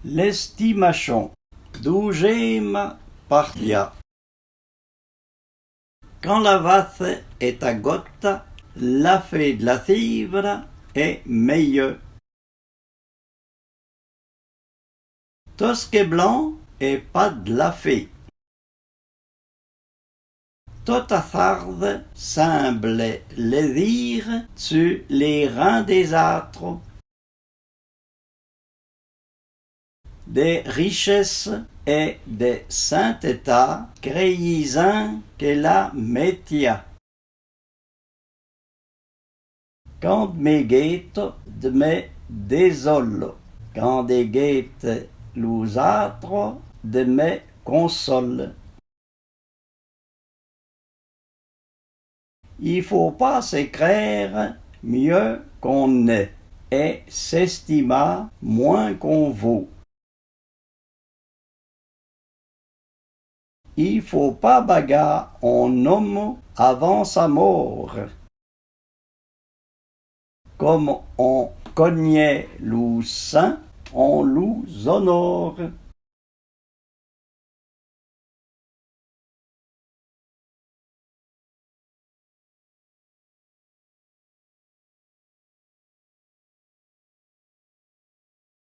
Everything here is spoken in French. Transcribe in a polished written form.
l'estimation, 12e partia. Quand la vache est à gotte, la fée de la civre est meilleur. Tout ce qui est blanc est pas de la fée. Toute sarde semble les dire sur les reins des âtres. Des richesses et des saintetés créisant que la métia. Quand me guette de me désole, quand des guettes l'usâtre de me console. Il faut pas s'écrire mieux qu'on est et s'estimer moins qu'on vaut. Il faut pas bagarrer un homme avant sa mort. Comme on cognait le sein, on l'honore.